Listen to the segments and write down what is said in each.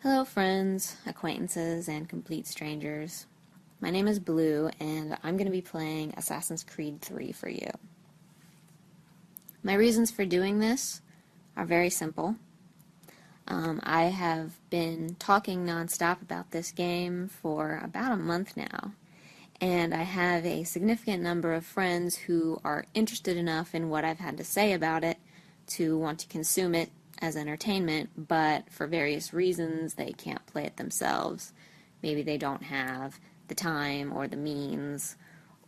Hello, friends, acquaintances, and complete strangers. My name is Blue, and I'm going to be playing Assassin's Creed 3 for you. My reasons for doing this are very simple. I have been talking nonstop about this game for about a month now, and I have a significant number of friends who are interested enough in what I've had to say about it to want to consume it as entertainment, but for various reasons they can't play it themselves. Maybe they don't have the time or the means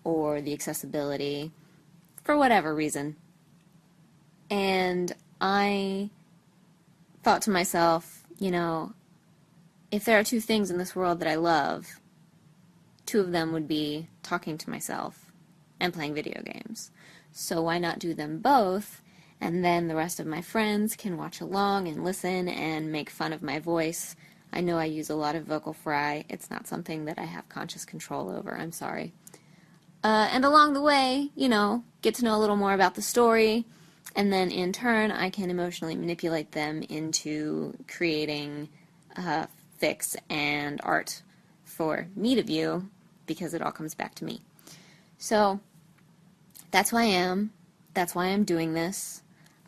or the accessibility for whatever reason. And I thought to myself, if there are two things in this world that I love, two of them would be talking to myself and playing video games. So why not do them both? And then the rest of my friends can watch along and listen and make fun of my voice. I know I use a lot of vocal fry. It's not something that I have conscious control over. I'm sorry. And along the way, get to know a little more about the story, and then in turn I can emotionally manipulate them into creating fics and art for me to view, because it all comes back to me. So that's why I am. That's why I'm doing this.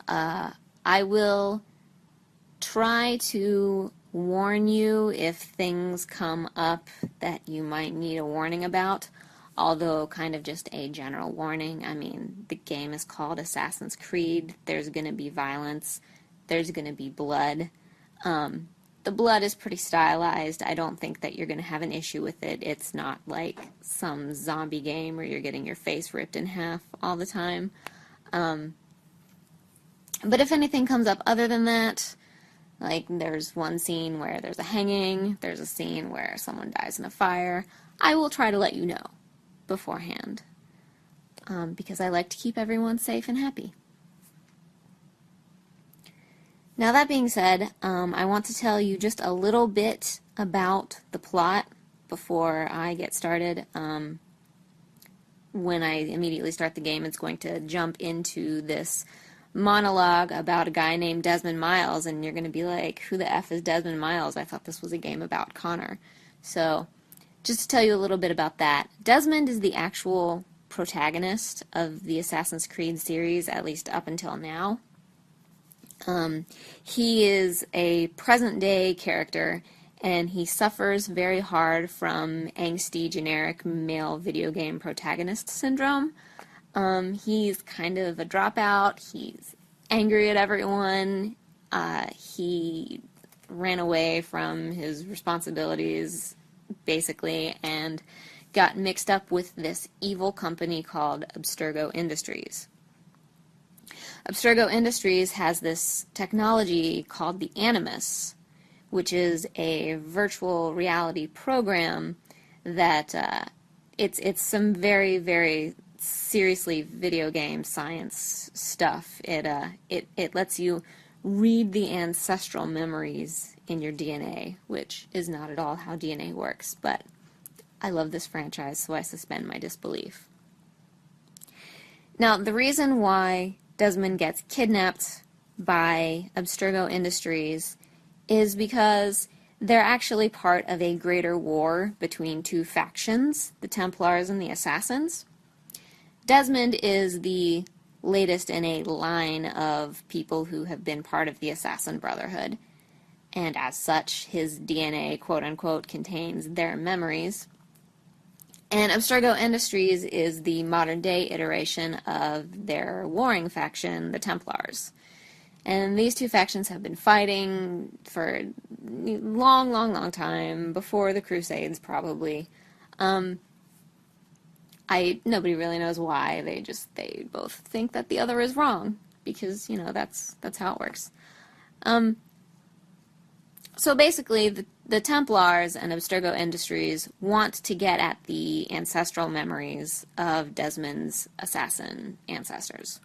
I will try to warn you if things come up that you might need a warning about, although kind of just a general warning. I mean, the game is called Assassin's Creed. There's going to be violence. There's going to be blood. The blood is pretty stylized. I don't think that you're going to have an issue with it. It's not like some zombie game where you're getting your face ripped in half all the time. But if anything comes up other than that, like there's one scene where there's a hanging, there's a scene where someone dies in a fire, I will try to let you know beforehand, because I like to keep everyone safe and happy. Now that being said, I want to tell you just a little bit about the plot before I get started. When I immediately start the game, it's going to jump into this monologue about a guy named Desmond Miles, and you're going to be like, who the F is Desmond Miles? I thought this was a game about Connor. So, just to tell you a little bit about that, Desmond is the actual protagonist of the Assassin's Creed series, at least up until now. He is a present-day character, and he suffers very hard from angsty, generic male video game protagonist syndrome. He's kind of a dropout. He's angry at everyone. He ran away from his responsibilities, basically, and got mixed up with this evil company called Abstergo Industries. Abstergo Industries has this technology called the Animus, which is a virtual reality program that it's some very, very seriously video game science stuff. It lets you read the ancestral memories in your DNA, which is not at all how DNA works, but I love this franchise, so I suspend my disbelief. Now, the reason why Desmond gets kidnapped by Abstergo Industries is because they're actually part of a greater war between two factions, the Templars and the Assassins. Desmond is the latest in a line of people who have been part of the Assassin Brotherhood, and as such, his DNA, quote-unquote, contains their memories. And Abstergo Industries is the modern-day iteration of their warring faction, the Templars. And these two factions have been fighting for a long, long, long time, before the Crusades, probably. Nobody really knows why. They both think that the other is wrong, because, that's how it works. So basically, the Templars and Abstergo Industries want to get at the ancestral memories of Desmond's assassin ancestors.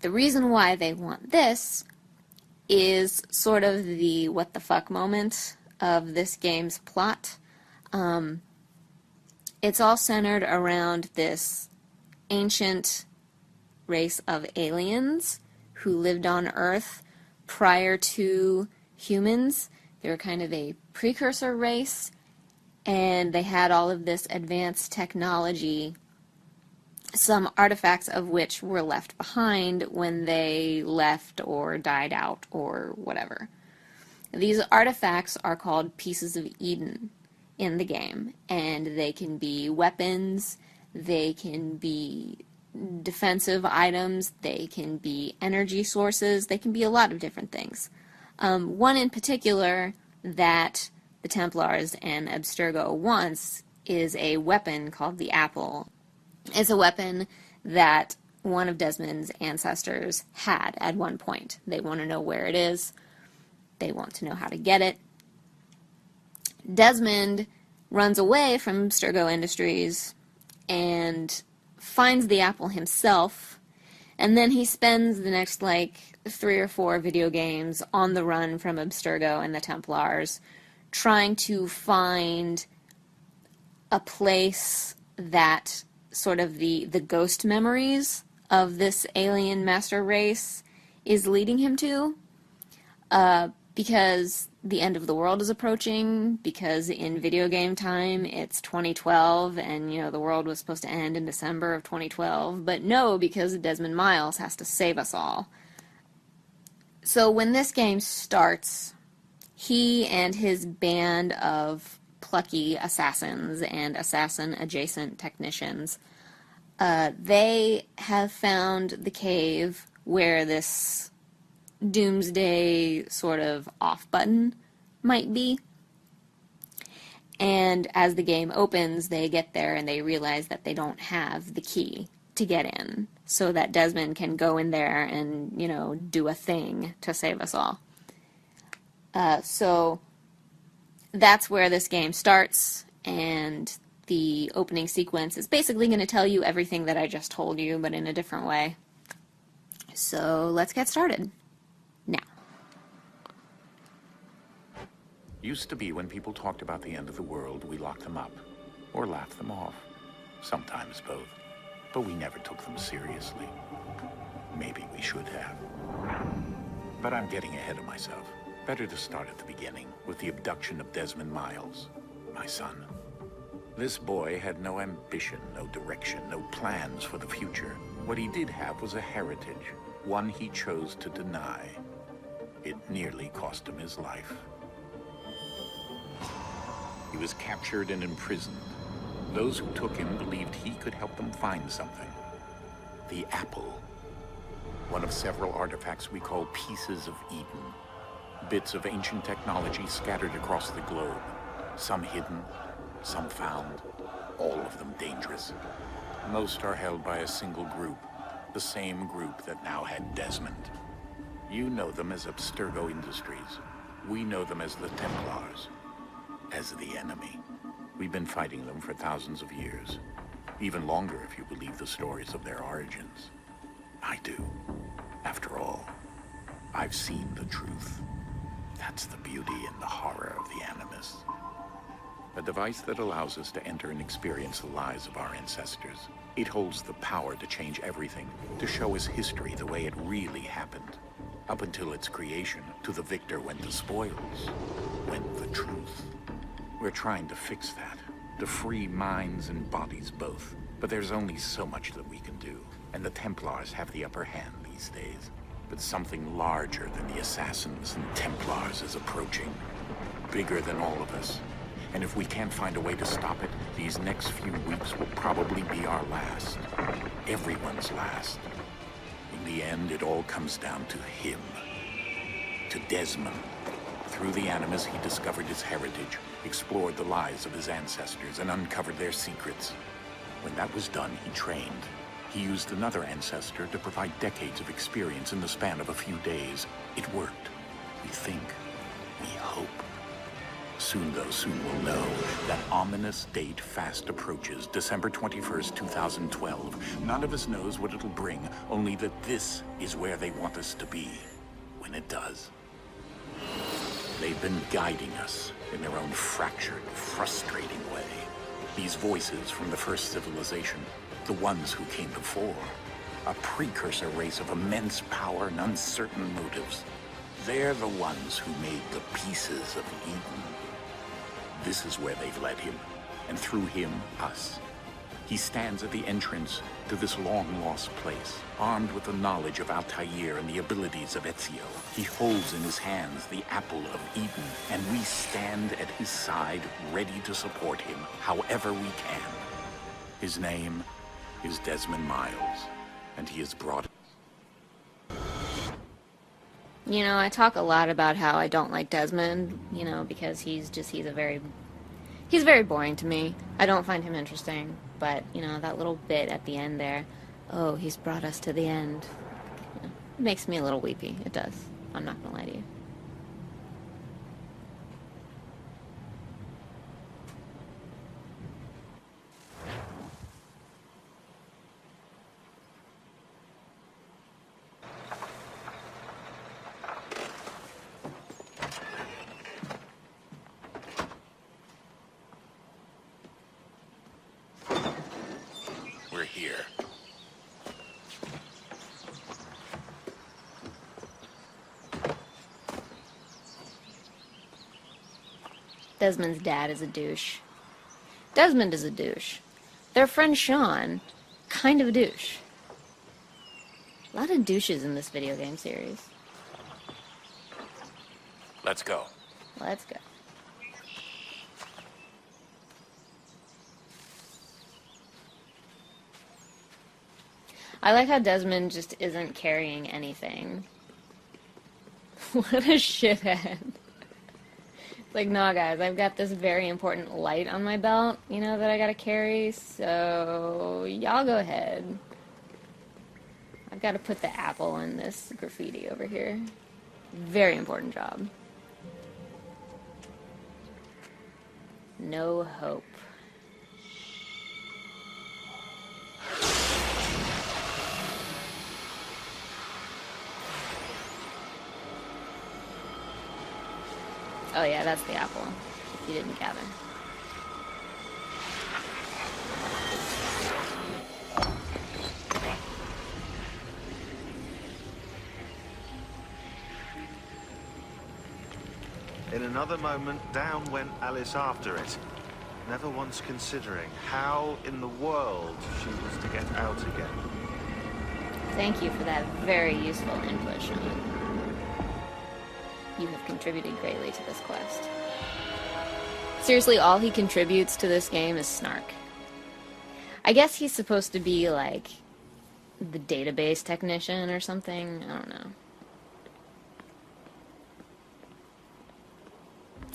The reason why they want this is sort of the what the fuck moment of this game's plot. It's all centered around this ancient race of aliens who lived on Earth prior to humans. They were kind of a precursor race, and they had all of this advanced technology, some artifacts of which were left behind when they left or died out or whatever. These artifacts are called Pieces of Eden in the game, and they can be weapons, they can be defensive items, they can be energy sources, they can be a lot of different things. One in particular that the Templars and Abstergo wants is a weapon called the Apple. It's a weapon that one of Desmond's ancestors had at one point. They want to know where it is. They want to know how to get it. Desmond runs away from Abstergo Industries and finds the apple himself, and then he spends the next, 3 or 4 video games on the run from Abstergo and the Templars, trying to find a place that sort of the ghost memories of this alien master race is leading him to, because the end of the world is approaching, because in video game time it's 2012, and the world was supposed to end in December of 2012, but no, because Desmond Miles has to save us all. So when this game starts, he and his band of plucky assassins and assassin-adjacent technicians, they have found the cave where this doomsday sort of off button might be. And as the game opens, they get there and they realize that they don't have the key to get in, so that Desmond can go in there and, do a thing to save us all. So that's where this game starts, and the opening sequence is basically going to tell you everything that I just told you, but in a different way. So let's get started. Now. Used to be when people talked about the end of the world, we locked them up, or laughed them off. Sometimes both. But we never took them seriously. Maybe we should have. But I'm getting ahead of myself. Better to start at the beginning, with the abduction of Desmond Miles, my son. This boy had no ambition, no direction, no plans for the future. What he did have was a heritage, one he chose to deny. It nearly cost him his life. He was captured and imprisoned. Those who took him believed he could help them find something. The Apple. One of several artifacts we call Pieces of Eden. Bits of ancient technology scattered across the globe. Some hidden, some found, all of them dangerous. Most are held by a single group, the same group that now had Desmond. You know them as Abstergo Industries. We know them as the Templars, as the enemy. We've been fighting them for thousands of years, even longer if you believe the stories of their origins. I do. After all, I've seen the truth. That's the beauty and the horror of the Animus. A device that allows us to enter and experience the lives of our ancestors. It holds the power to change everything, to show us history the way it really happened. Up until its creation, to the victor went the spoils, went the truth. We're trying to fix that, to free minds and bodies both. But there's only so much that we can do, and the Templars have the upper hand these days. But something larger than the Assassins and Templars is approaching, bigger than all of us. And if we can't find a way to stop it, these next few weeks will probably be our last. Everyone's last. In the end, it all comes down to him. To Desmond. Through the Animus, he discovered his heritage, explored the lives of his ancestors, and uncovered their secrets. When that was done, he trained. He used another ancestor to provide decades of experience in the span of a few days. It worked. We think. We hope. Soon, though, soon we'll know. That ominous date fast approaches, December 21st, 2012. None of us knows what it'll bring, only that this is where they want us to be, when it does. They've been guiding us in their own fractured, frustrating way. These voices from the first civilization, the ones who came before, a precursor race of immense power and uncertain motives. They're the ones who made the pieces of Eden. This is where they've led him, and through him, us. He stands at the entrance to this long-lost place, armed with the knowledge of Altair and the abilities of Ezio. He holds in his hands the Apple of Eden, and we stand at his side, ready to support him however we can. His name is Desmond Miles, and he has brought... You know, I talk a lot about how I don't like Desmond, you know, because he's very boring to me. I don't find him interesting, but, you know, that little bit at the end there, oh, he's brought us to the end, you know, it makes me a little weepy. It does. I'm not gonna lie to you. We're here. Desmond's dad is a douche. Desmond is a douche. Their friend Sean, kind of a douche. A lot of douches in this video game series. Let's go. Let's go. I like how Desmond just isn't carrying anything. What a shithead. Like, nah, guys, I've got this very important light on my belt, you know, that I gotta carry, so y'all go ahead. I've got to put the apple in this graffiti over here. Very important job. No hope. Oh yeah, that's the apple. If you didn't gather. In another moment, down went Alice after it, never once considering how in the world she was to get out again. Thank you for that very useful input, Sean. You have contributed greatly to this quest. Seriously, all he contributes to this game is snark. I guess he's supposed to be, like, the database technician or something. I don't know.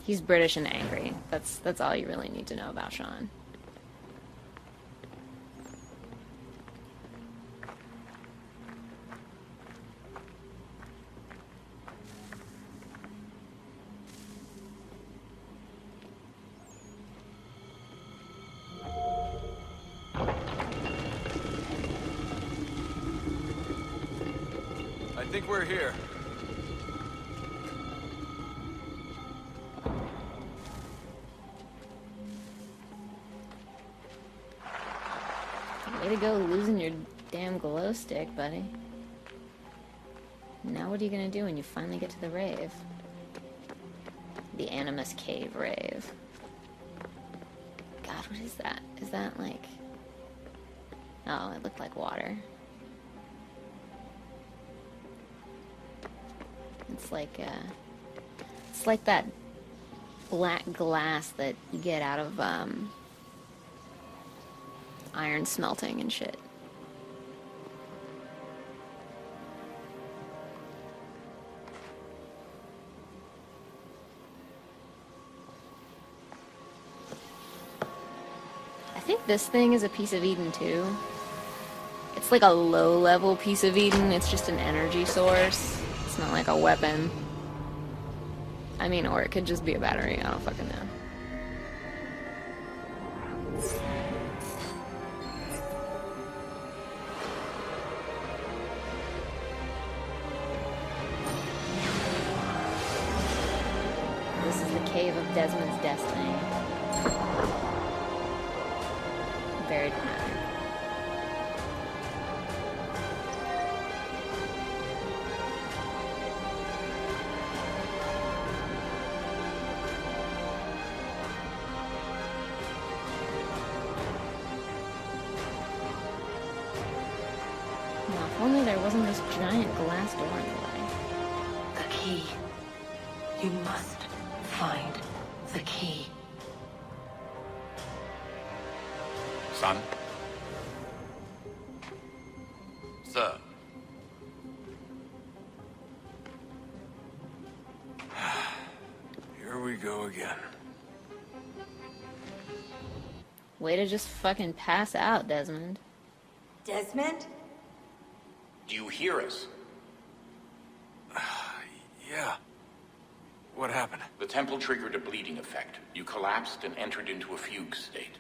He's British and angry. That's all you really need to know about Sean. I think we're here. Way to go losing your damn glow stick, buddy. Now what are you gonna do when you finally get to the rave? The Animus Cave rave. God, what is that? Is that like... Oh, it looked like water. It's like that black glass that you get out of, iron smelting and shit. I think this thing is a piece of Eden too. It's like a low-level piece of Eden. It's just an energy source. It's not like a weapon. I mean, or it could just be a battery. I don't fucking know. This is the cave of Desmond's destiny. Very dramatic. giant glass door in the way. The key. You must find the key. Son? Sir. Here we go again. Way to just fucking pass out, Desmond. Desmond? Do you hear us? Yeah. What happened? The temple triggered a bleeding effect. You collapsed and entered into a fugue state.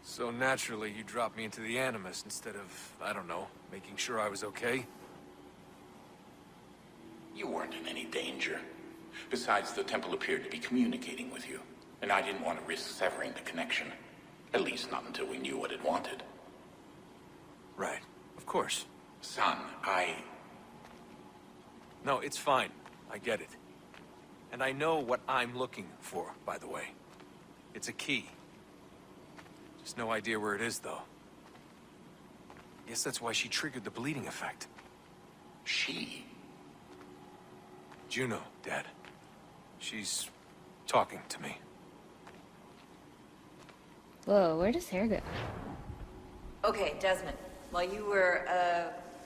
So naturally, you dropped me into the Animus instead of, I don't know, making sure I was okay? You weren't in any danger. Besides, the temple appeared to be communicating with you, and I didn't want to risk severing the connection. At least not until we knew what it wanted. Right. Of course. Son, No, it's fine. I get it. And I know what I'm looking for, by the way. It's a key. Just no idea where it is, though. Guess that's why she triggered the bleeding effect. She? Juno, Dad. She's talking to me. Whoa, where does hair go? Okay, Desmond. While you were,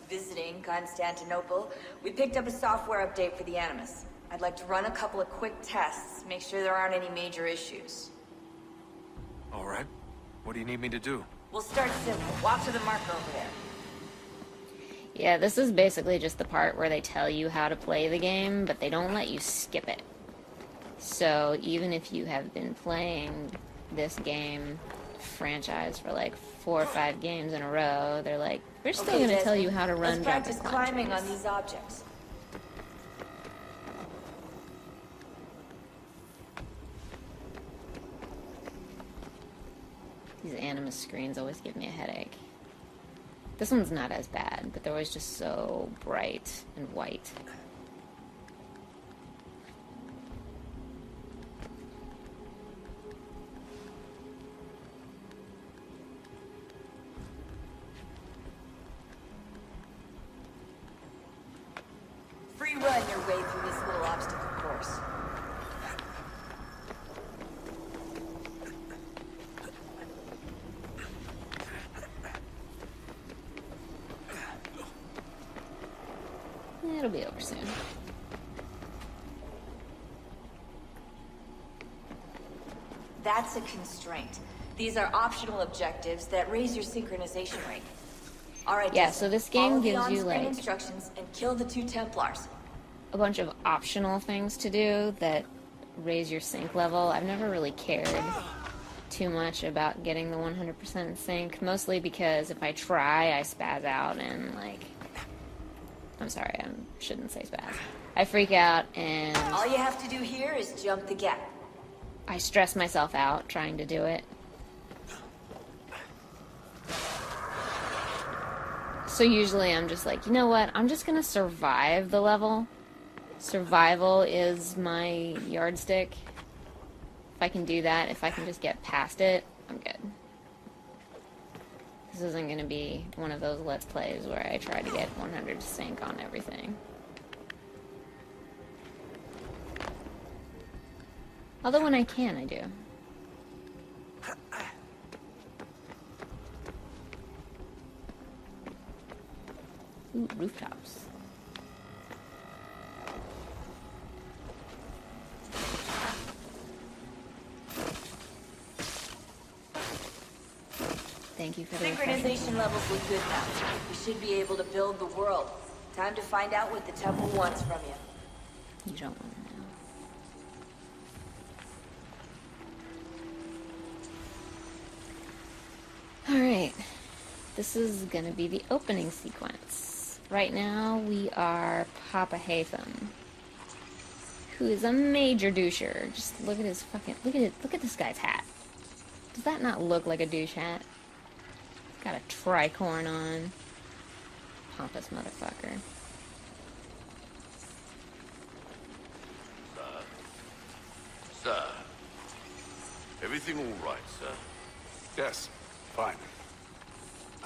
visiting Constantinople, we picked up a software update for the Animus. I'd like to run a couple of quick tests, make sure there aren't any major issues. All right. What do you need me to do? We'll start simple. Walk to the marker over there. Yeah, this is basically just the part where they tell you how to play the game, but they don't let you skip it. So even if you have been playing this game franchise for like 4 or 5 games in a row, they're like, we're still Okay, going to tell Desmond, you how to run. Let's practice jump, and climbing climb on trees. these objects. These Animus screens always give me a headache. This one's not as bad, but they're always just so bright and white. Free run your way through this little obstacle course. It'll be over soon. That's a constraint. These are optional objectives that raise your synchronization rate. All right, Yeah, Desmond, so this game follow the gives you, on-screen like, instructions and kill the 2 Templars. A bunch of optional things to do that raise your sync level. I've never really cared too much about getting the 100% sync, mostly because if I try, I spaz out and, like... I'm sorry, I shouldn't say spaz. I freak out and All you have to do here is jump the gap. I stress myself out trying to do it. So usually I'm just like, you know what, I'm just gonna survive the level. Survival is my yardstick. If I can do that, if I can just get past it, I'm good. This isn't gonna be one of those Let's Plays where I try to get 100 sync on everything. Although when I can, I do. Ooh, rooftops. Thank you for the refresher. Synchronization levels look good now. We should be able to build the world. Time to find out what the temple wants from you. You don't want to know. Alright. This is gonna be the opening sequence. Right now, we are Papa Hatham, who is a major doucher. Just look at his fucking... Look at this guy's hat. Does that not look like a douche hat? He's got a tricorn on. Pompous motherfucker. Sir. Everything all right, sir? Yes, fine.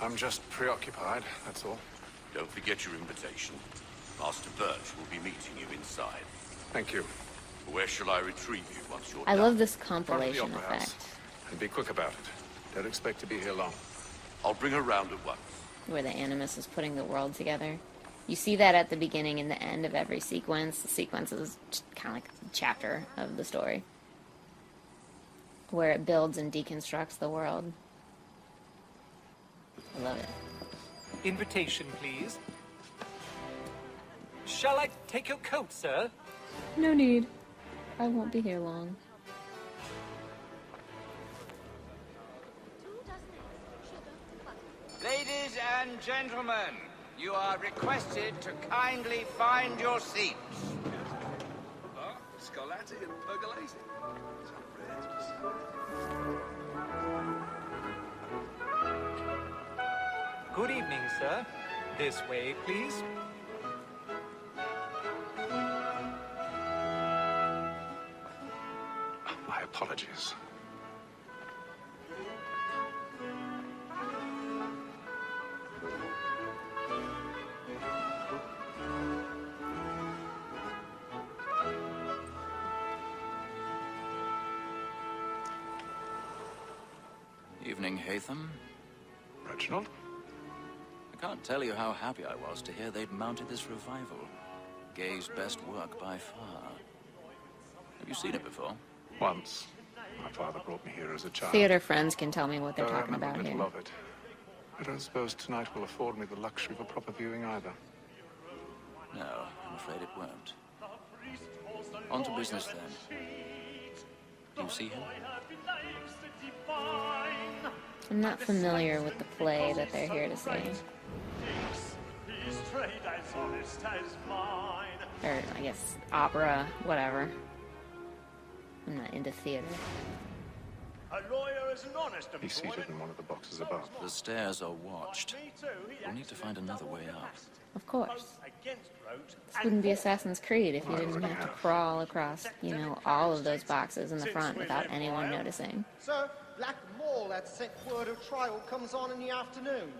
I'm just preoccupied, that's all. Don't forget your invitation. Master Birch will be meeting you inside. Thank you. Where shall I retrieve you once you're I done? love this Front of the compilation Opera House. effect And be quick about it. Don't expect to be here long. I'll bring her round at once. where the Animus is putting the world together. You see that at the beginning and the end of every sequence. The sequence is kind of like a chapter of the story where it builds and deconstructs the world. I love it. Invitation, please. Shall I take your coat, sir? No need. I won't be here long. Ladies and gentlemen, you are requested to kindly find your seats. Scarlatti and Pergolesi. Good evening, sir. This way, please. My apologies. Evening, Hatham. Reginald? I can't tell you how happy I was to hear they'd mounted this revival. Gay's best work by far. Have you seen it before? Once. My father brought me here as a child. Theater friends can tell me what they're Though I talking remember about little here. of it. I don't suppose tonight will afford me the luxury of a proper viewing either. No, I'm afraid it won't. On to business then. Do you see him? I'm not familiar with the play that they're here to see. Or, I guess, opera, whatever. I'm not into theater. He's seated in one of the boxes above. The stairs are watched. We'll need to find another way up. Of course. This wouldn't be Assassin's Creed if you didn't have to crawl across, you know, all of those boxes in the front without anyone noticing. Sir, Black Mall had sent word her trial comes on in the afternoon,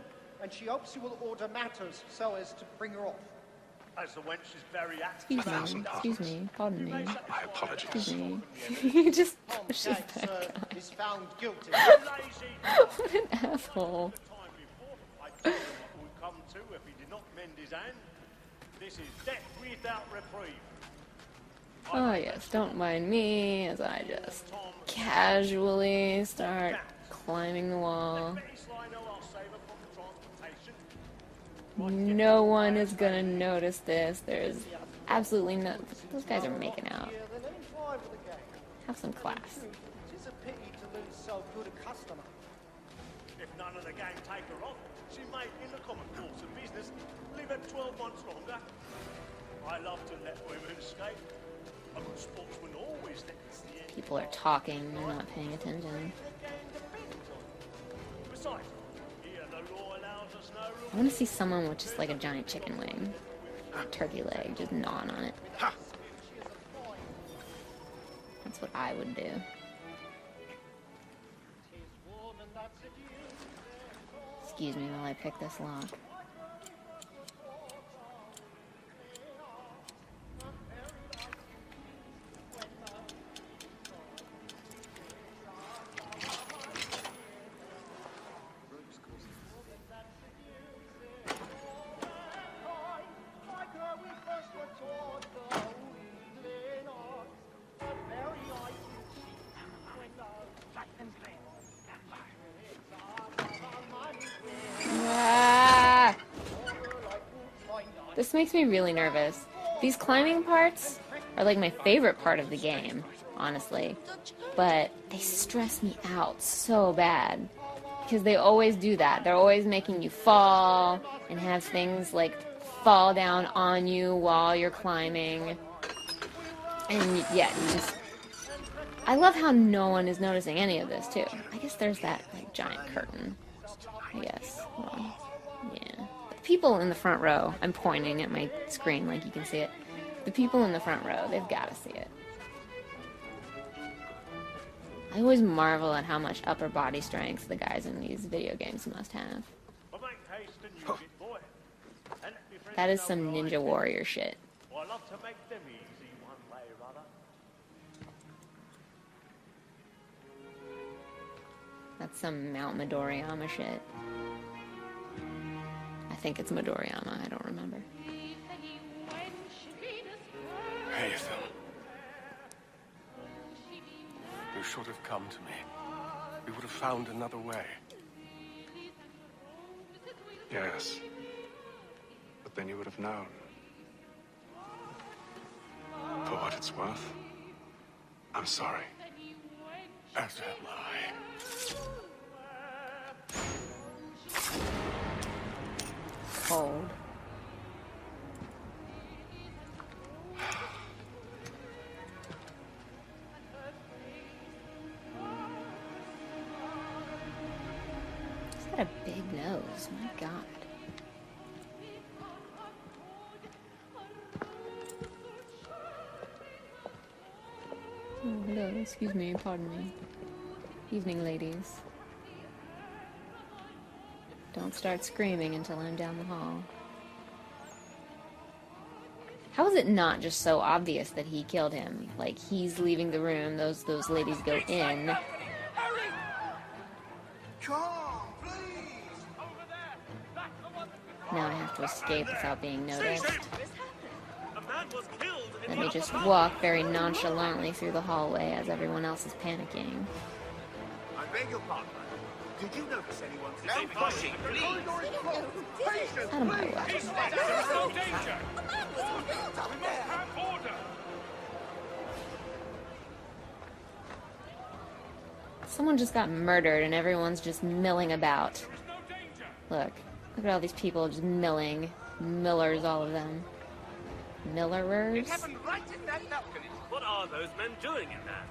and she hopes you will order matters so as to bring her off. As the wench is very active. Excuse me, pardon me. My apologies. Excuse me. He just Tom pushes Shanks, back sir, up. is found guilty. What an asshole. I told him what would come to if he did not mend his hand. This is death without reprieve. Oh yes, don't mind me as I just casually start climbing the wall. No one is gonna notice this. There's absolutely no... Those guys are making out. Have some class. It's a pity to lose so good a customer. If none of the gang take her off, she may, in the common course of business, live at 12 months longer. I love to let women escape. A good sportsman always lets the end. People are talking, they're not paying attention. Besides, here the law allows us no room. I want to see someone with just like a giant chicken wing. Turkey leg, just gnawing on it. That's what I would do. Excuse me while I pick this lock. Ah! This makes me really nervous. These climbing parts are like my favorite part of the game, honestly. But they stress me out so bad. Because they always do that. They're always making you fall and have things like fall down on you while you're climbing. And yeah, you just... I love how no one is noticing any of this too. I guess there's that like giant curtain. I guess. Well, yeah. The people in the front row, I'm pointing at my screen like you can see it. The people in the front row, they've got to see it. I always marvel at how much upper body strength the guys in these video games must have. But make haste and use it, boy. That is some Ninja Warrior shit. I love to make them easy one way or other. That's some Mount Midoriyama shit. I think it's Midoriyama, I don't remember. Hey, Phil. You should have come to me. We would have found another way. Yes. But then you would have known. For what it's worth, I'm sorry. As am I. Cold. He's got a big nose, my god. Oh, hello, excuse me, pardon me. Evening, ladies. Don't start screaming until I'm down the hall. How is it not just so obvious that he killed him? Like, he's leaving the room, those ladies go in. Now I have to escape without being noticed. Then they just walk very nonchalantly through the hallway as everyone else is panicking. I beg your pardon. Did you notice anyone? No pushing, please. Out of my way. There is no danger. We must have order. Someone just got murdered and everyone's just milling about. Look at all these people just milling. Millers, all of them. Millerers? It happened right in that balcony. What are those men doing in there?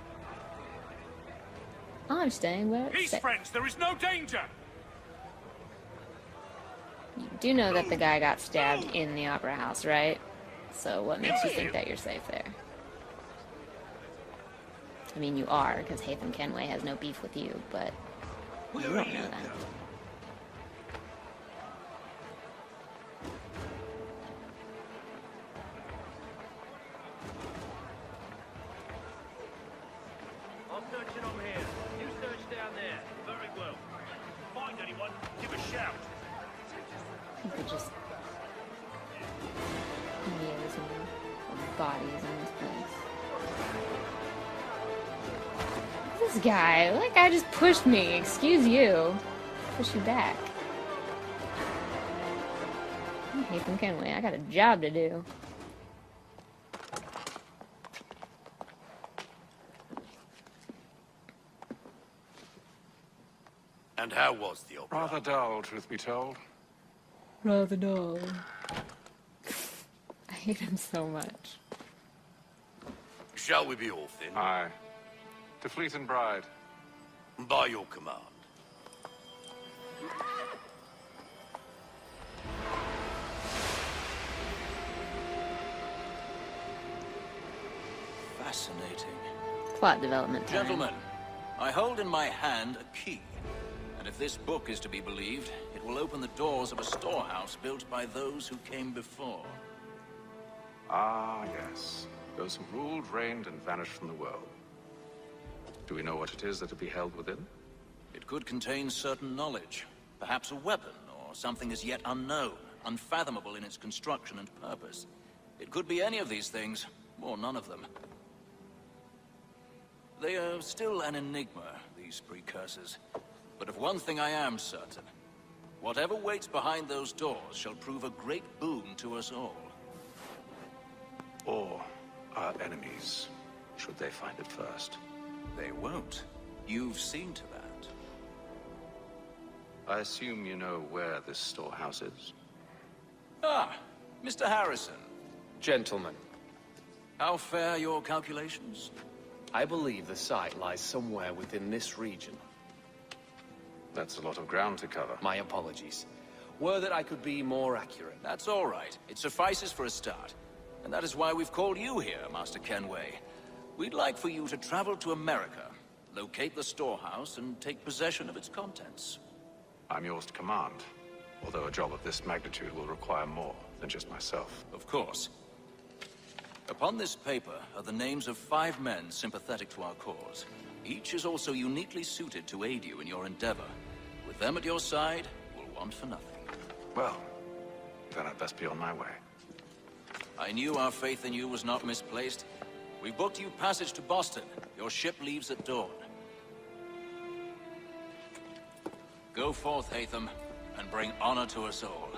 I'm staying where Peace, friends. There is no danger. You do know that the guy got stabbed in the Opera House, right? So what makes you think that you're safe there? I mean, you are, because Haytham Kenway has no beef with you, but you don't know that. I'm searching on here. You search down there. Very well. Find anyone, give a shout. You could just... Years of bodies in this place. This guy, that guy just pushed me. Excuse you. Push you back. I'm Haytham Kenway. I got a job to do. And how was the opera? Rather dull, truth be told. Rather dull. I hate him so much. Shall we be off then? Aye. To Fleet and Bride. By your command. Fascinating. Plot development time. Gentlemen, I hold in my hand a key. And if this book is to be believed, it will open the doors of a storehouse built by those who came before. Ah, yes. Those who ruled, reigned, and vanished from the world. Do we know what it is that will be held within? It could contain certain knowledge. Perhaps a weapon, or something as yet unknown, unfathomable in its construction and purpose. It could be any of these things, or none of them. They are still an enigma, these precursors. But of one thing I am certain. Whatever waits behind those doors shall prove a great boon to us all. Or our enemies, should they find it first. They won't. You've seen to that. I assume you know where this storehouse is? Ah, Mr. Harrison. Gentlemen, How fare your calculations? I believe the site lies somewhere within this region. That's a lot of ground to cover. My apologies. Were that I could be more accurate. That's all right. It suffices for a start. And that is why we've called you here, Master Kenway. We'd like for you to travel to America, locate the storehouse, and take possession of its contents. I'm yours to command, although a job of this magnitude will require more. than just myself. Of course. Upon this paper are the names of 5 men sympathetic to our cause. Each is also uniquely suited to aid you in your endeavor. With them at your side, we'll want for nothing. Well, then I'd best be on my way. I knew our faith in you was not misplaced. We booked you passage to Boston. Your ship leaves at dawn. Go forth, Hatham, and bring honor to us all.